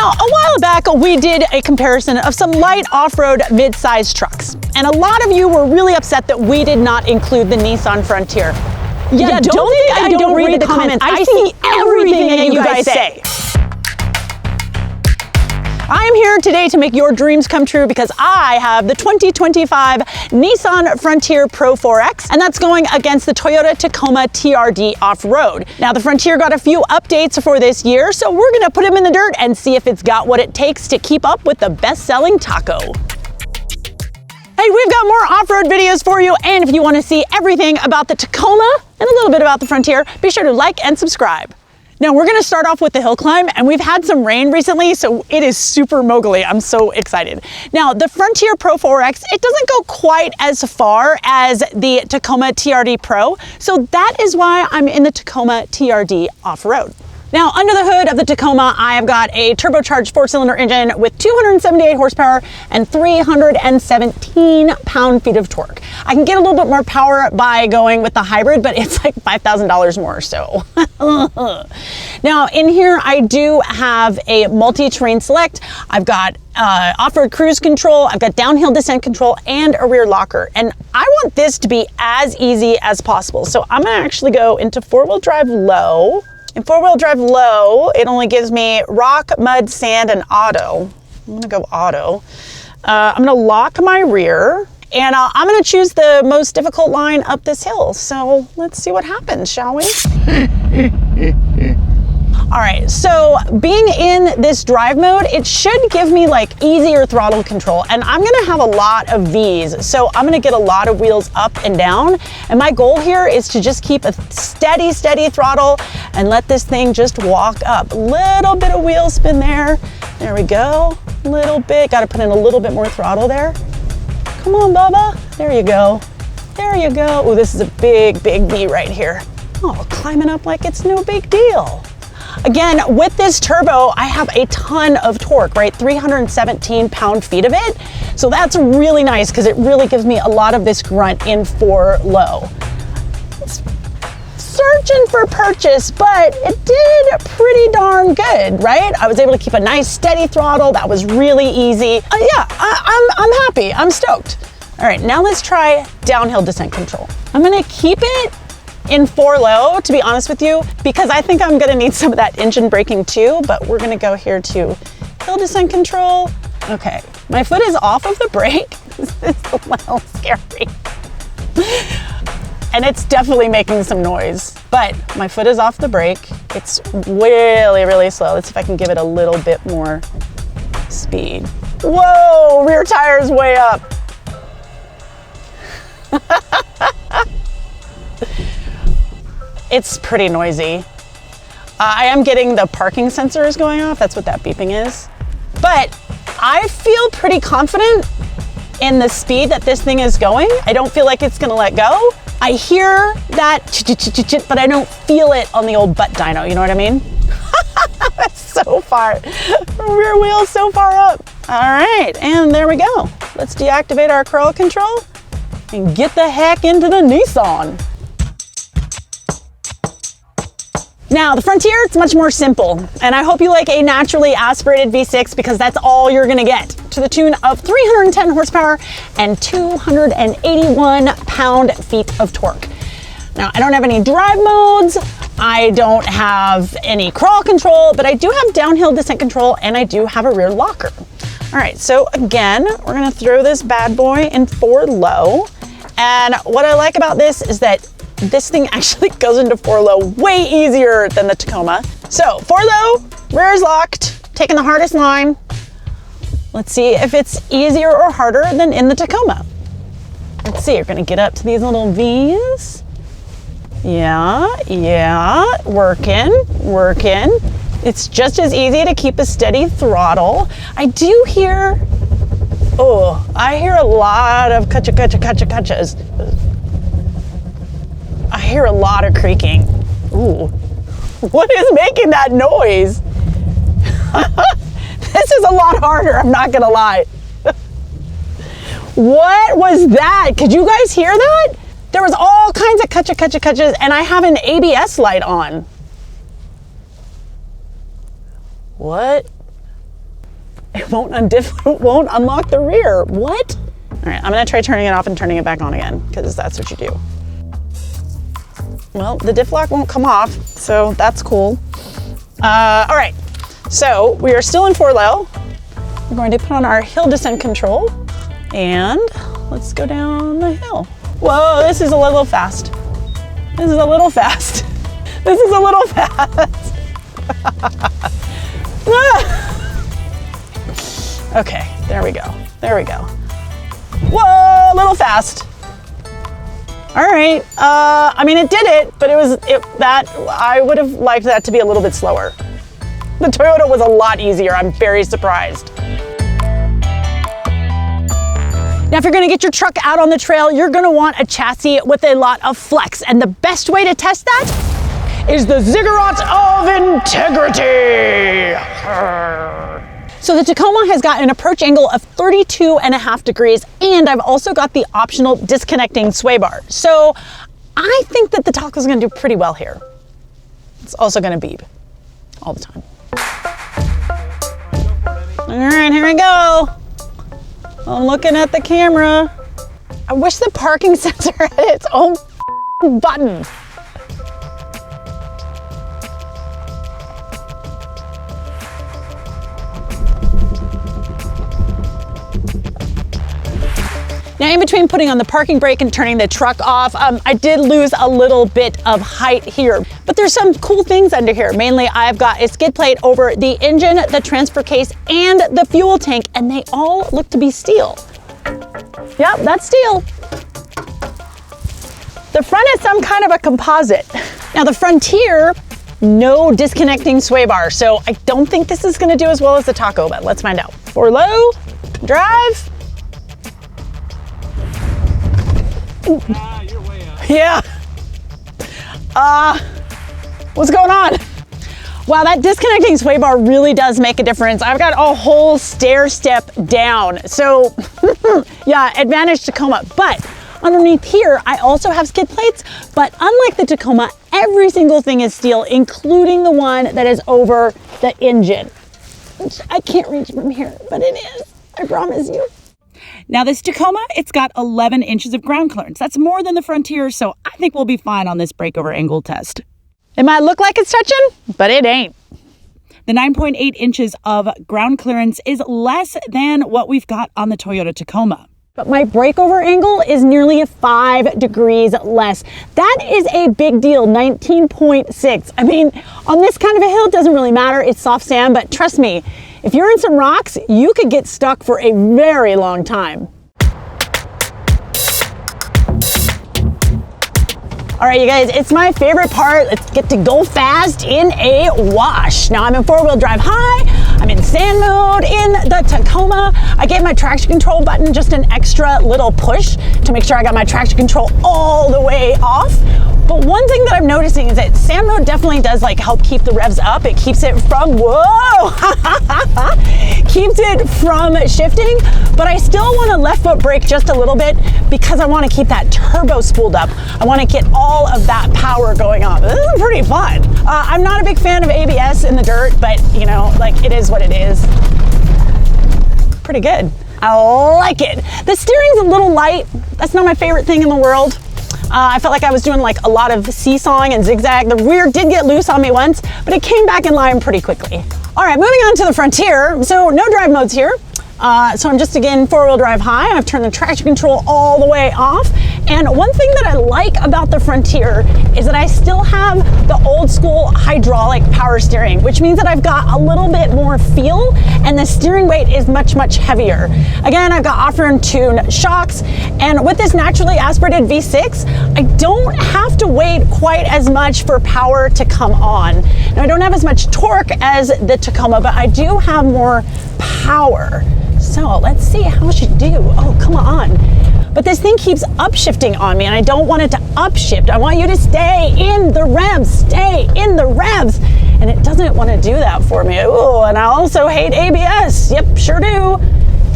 Now, a while back, we did a comparison of some light off-road mid-size trucks. And a lot of you were really upset that we did not include the Nissan Frontier. Yeah, don't think I don't read the comments. I see everything that you guys say. I am here today to make your dreams come true because I have the 2025 Nissan Frontier Pro-4X, and that's going against the Toyota Tacoma TRD Off-Road. Now, the Frontier got a few updates for this year, so we're gonna put them in the dirt and see if it's got what it takes to keep up with the best-selling taco. Hey, we've got more off-road videos for you, and if you want to see everything about the Tacoma and a little bit about the Frontier, be sure to like and subscribe. Now we're gonna start off with the hill climb, and we've had some rain recently, so it is super moguly. I'm so excited. Now, the Frontier Pro-4X, it doesn't go quite as far as the Tacoma TRD Pro, so that is why I'm in the Tacoma TRD Off-Road. Now, under the hood of the Tacoma, I have got a turbocharged 4-cylinder engine with 278 horsepower and 317 pound-feet of torque. I can get a little bit more power by going with the hybrid, but it's like $5,000 more, so. Now, in here, I do have a multi-terrain select. I've got off-road cruise control, I've got downhill descent control, and a rear locker. And I want this to be as easy as possible. So I'm gonna actually go into four-wheel drive low. In four-wheel drive low, it only gives me rock, mud, sand, and auto. I'm gonna go auto. I'm gonna lock my rear, and I'm gonna choose the most difficult line up this hill. So let's see what happens, shall we? All right, so being in this drive mode, it should give me like easier throttle control, and I'm gonna have a lot of V's. So I'm gonna get a lot of wheels up and down. And my goal here is to just keep a steady throttle and let this thing just walk up. Little bit of wheel spin there. There we go, little bit. Gotta put in a little bit more throttle there. Come on, Bubba, there you go. There you go. Oh, this is a big V right here. Oh, climbing up like it's no big deal. Again, with this turbo, I have a ton of torque, right? 317 pound-feet of it. So that's really nice because it really gives me a lot of this grunt in 4 low. Searching for purchase, but it did pretty darn good, right? I was able to keep a nice steady throttle. That was really easy. Yeah, I'm happy, I'm stoked. All right, now let's try downhill descent control. I'm gonna keep it in 4 low, to be honest with you, because I think I'm gonna need some of that engine braking too, but we're gonna go here to hill descent control. Okay, my foot is off of the brake. This is a little scary. And it's definitely making some noise, but my foot is off the brake. It's really slow. Let's see if I can give it a little bit more speed. Whoa, rear tire's way up. It's pretty noisy. I am getting the parking sensors going off. That's what that beeping is. But I feel pretty confident in the speed that this thing is going. I don't feel like it's gonna let go. I hear that ch-ch-ch-ch, but I don't feel it on the old butt dyno, you know what I mean? That's so far. Rear wheel's so far up. All right, and there we go. Let's deactivate our crawl control and get the heck into the Nissan. Now, the Frontier, it's much more simple, and I hope you like a naturally aspirated V6 because that's all you're gonna get, to the tune of 310 horsepower and 281 pound-feet of torque. Now, I don't have any drive modes, I don't have any crawl control, but I do have downhill descent control, and I do have a rear locker. All right, so again, we're gonna throw this bad boy in 4 low, and what I like about this is that this thing actually goes into 4 low way easier than the Tacoma. So 4 low, rear is locked, taking the hardest line. Let's see if it's easier or harder than in the Tacoma. Let's see, you're gonna get up to these little V's. Yeah, working. It's just as easy to keep a steady throttle. I do hear, I hear a lot of kutcha-kutchas. I hear a lot of creaking. Ooh, what is making that noise? This is a lot harder, I'm not gonna lie. What was that? Could you guys hear that? There was all kinds of kutchas, and I have an ABS light on. What It won't unlock the rear. What? All right, I'm gonna try turning it off and turning it back on again, because that's what you do. Well, the diff lock won't come off, so that's cool. All right, so we are still in 4-low. We're going to put on our hill descent control, and let's go down the hill. Whoa, this is a little fast. This is a little fast. This is a little fast. Okay, there we go. There we go. Whoa, a little fast. All right, I mean, it did it, but I would have liked that to be a little bit slower. The Toyota was a lot easier. I'm very surprised. Now, if you're gonna get your truck out on the trail, you're gonna want a chassis with a lot of flex. And the best way to test that is the Ziggurat of Integrity. So the Tacoma has got an approach angle of 32.5 degrees, and I've also got the optional disconnecting sway bar. So I think that the Taco's gonna do pretty well here. It's also gonna beep all the time. All right, here we go. I'm looking at the camera. I wish the parking sensor had its own button. Now, in between putting on the parking brake and turning the truck off, I did lose a little bit of height here, but there's some cool things under here. Mainly, I've got a skid plate over the engine, the transfer case, and the fuel tank, and they all look to be steel. Yep, that's steel. The front is some kind of a composite. Now, the Frontier, no disconnecting sway bar, so I don't think this is gonna do as well as the Taco, but let's find out. 4-low, drive. You're way up. Yeah. What's going on? Wow, that disconnecting sway bar really does make a difference. I've got a whole stair step down. So yeah, advantage Tacoma. But underneath here, I also have skid plates, but unlike the Tacoma, every single thing is steel, including the one that is over the engine, which I can't reach from here, but it is, I promise you. Now this Tacoma, it's got 11 inches of ground clearance. That's more than the Frontier, so I think we'll be fine on this breakover angle test. It might look like it's touching, but it ain't. The 9.8 inches of ground clearance is less than what we've got on the Toyota Tacoma. But my breakover angle is nearly 5 degrees less. That is a big deal, 19.6. I mean, on this kind of a hill, it doesn't really matter. It's soft sand, but trust me, if you're in some rocks, you could get stuck for a very long time. All right, you guys, it's my favorite part. Let's get to go fast in a wash. Now I'm in 4-wheel drive high. I'm in sand mode in the Tacoma. I gave my traction control button just an extra little push to make sure I got my traction control all the way off. But one thing that I'm noticing is that sand mode definitely does like help keep the revs up. It keeps it from, whoa, keeps it from shifting, but I still want to left foot brake just a little bit because I want to keep that turbo spooled up. I want to get all of that power going on. This is pretty fun. I'm not a big fan of ABS in the dirt, but you know, like it is what it is. Pretty good. I like it. The steering's a little light. That's not my favorite thing in the world. I felt like I was doing like a lot of seesawing and zigzag. The rear did get loose on me once, but it came back in line pretty quickly. All right, moving on to the Frontier. So no drive modes here. So I'm just, again, 4-wheel drive high. I've turned the traction control all the way off. And one thing that I like about the Frontier is that I still have the old school hydraulic power steering, which means that I've got a little bit more feel and the steering weight is much, much heavier. Again, I've got off-road tune shocks, and with this naturally aspirated V6, I don't have to wait quite as much for power to come on. Now, I don't have as much torque as the Tacoma, but I do have more power. So let's see how she do. Oh, come on. But this thing keeps upshifting on me and I don't want it to upshift. I want you to stay in the revs, stay in the revs. And it doesn't want to do that for me. Ooh, and I also hate ABS. Yep, sure do.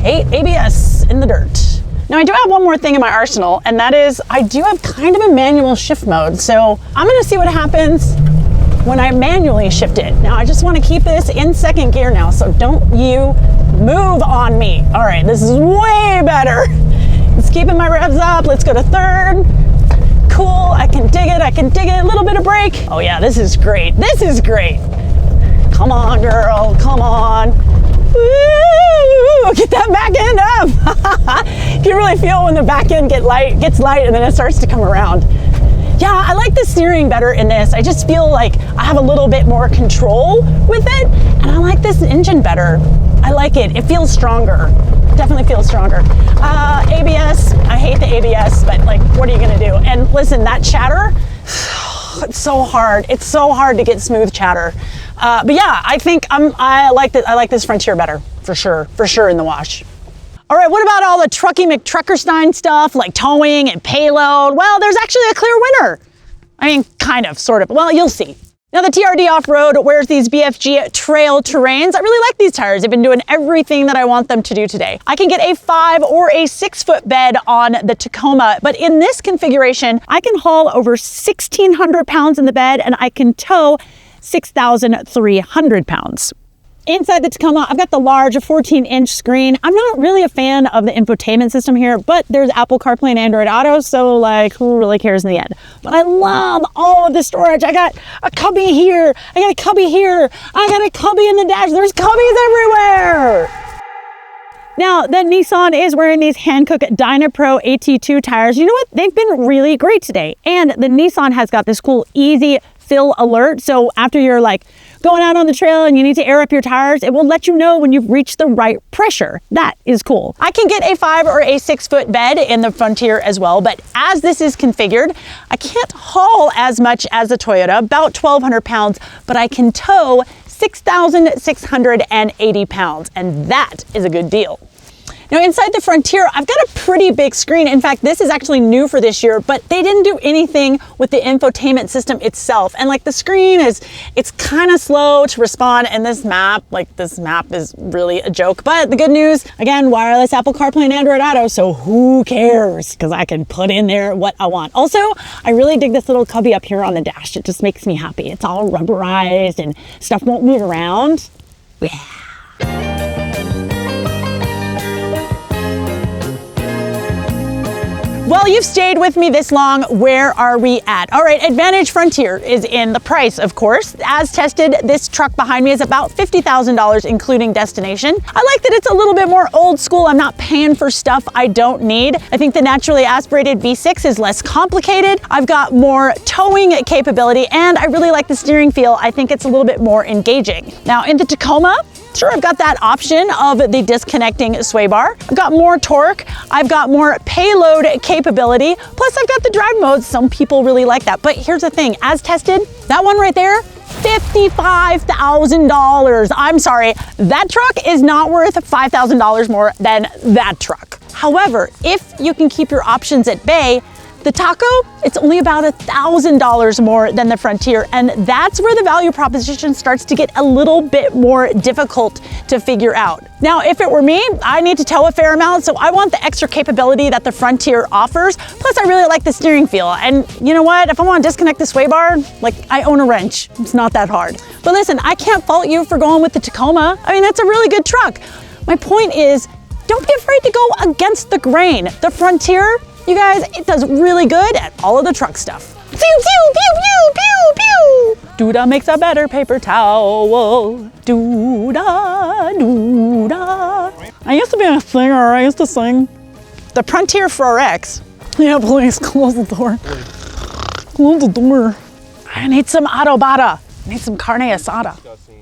Hate ABS in the dirt. Now I do have one more thing in my arsenal, and that is I do have kind of a manual shift mode. So I'm gonna see what happens when I manually shift it. Now I just want to keep this in second gear now, so don't you Move on me. All right, this is way better. It's keeping my revs up. Let's go to third. Cool, I can dig it, I can dig it. A little bit of brake. Oh yeah, this is great. This is great. Come on, girl, come on. Woo! Get that back end up. You can really feel when the back end gets light and then it starts to come around. Yeah, I like the steering better in this. I just feel like I have a little bit more control with it, and I like this engine better. I like it. It feels stronger. Definitely feels stronger. ABS, I hate the ABS, but like, what are you gonna do? And listen, that chatter, it's so hard. It's so hard to get smooth chatter. But yeah, I think I like this Frontier better, for sure in the wash. All right, what about all the Trucky McTruckerstein stuff like towing and payload? Well, there's actually a clear winner. I mean, kind of, sort of. Well, you'll see. Now the TRD Off-Road wears these BFG trail terrains. I really like these tires. They've been doing everything that I want them to do today. I can get a 5 or a 6 foot bed on the Tacoma, but in this configuration, I can haul over 1,600 pounds in the bed and I can tow 6,300 pounds. Inside the Tacoma, I've got the large 14-inch screen. I'm not really a fan of the infotainment system here, but there's Apple CarPlay and Android Auto, so like, who really cares in the end? But I love all of the storage. I got a cubby here, I got a cubby here, I got a cubby in the dash. There's cubbies everywhere. Now, the Nissan is wearing these Hankook Dynapro AT2 tires. You know what? They've been really great today. And the Nissan has got this cool easy fill alert. So after you're like going out on the trail and you need to air up your tires, it will let you know when you've reached the right pressure. That is cool. I can get a 5 or a 6 foot bed in the Frontier as well, but as this is configured, I can't haul as much as the Toyota, about 1,200 pounds, but I can tow 6,680 pounds, and that is a good deal. Now inside the Frontier, I've got a pretty big screen. In fact, this is actually new for this year, but they didn't do anything with the infotainment system itself. And like the screen it's kind of slow to respond. And this map is really a joke. But the good news, again, wireless Apple CarPlay and Android Auto, so who cares? Because I can put in there what I want. Also, I really dig this little cubby up here on the dash. It just makes me happy. It's all rubberized and stuff won't move around. Yeah. Well, you've stayed with me this long. Where are we at? All right, Advantage Frontier is in the price, of course. As tested, this truck behind me is about $50,000, including destination. I like that it's a little bit more old school. I'm not paying for stuff I don't need. I think the naturally aspirated V6 is less complicated. I've got more towing capability, and I really like the steering feel. I think it's a little bit more engaging. Now, in the Tacoma, sure, I've got that option of the disconnecting sway bar. I've got more torque. I've got more payload capability. Plus, I've got the drive modes. Some people really like that. But here's the thing, as tested, that one right there, $55,000. I'm sorry, that truck is not worth $5,000 more than that truck. However, if you can keep your options at bay, the Taco, it's only about $1,000 more than the Frontier, and that's where the value proposition starts to get a little bit more difficult to figure out. Now, if it were me, I need to tow a fair amount, so I want the extra capability that the Frontier offers. Plus, I really like the steering feel. And you know what? If I want to disconnect the sway bar, like, I own a wrench. It's not that hard. But listen, I can't fault you for going with the Tacoma. I mean, that's a really good truck. My point is, don't be afraid to go against the grain. The Frontier, you guys, it does really good at all of the truck stuff. Pew, pew, pew, pew, pew, pew. Doodah makes a better paper towel. Doodah, doodah. I used to be a singer. I used to sing. The Frontier 4X. Yeah, please, close the door. Close the door. I need some adobada. I need some carne asada.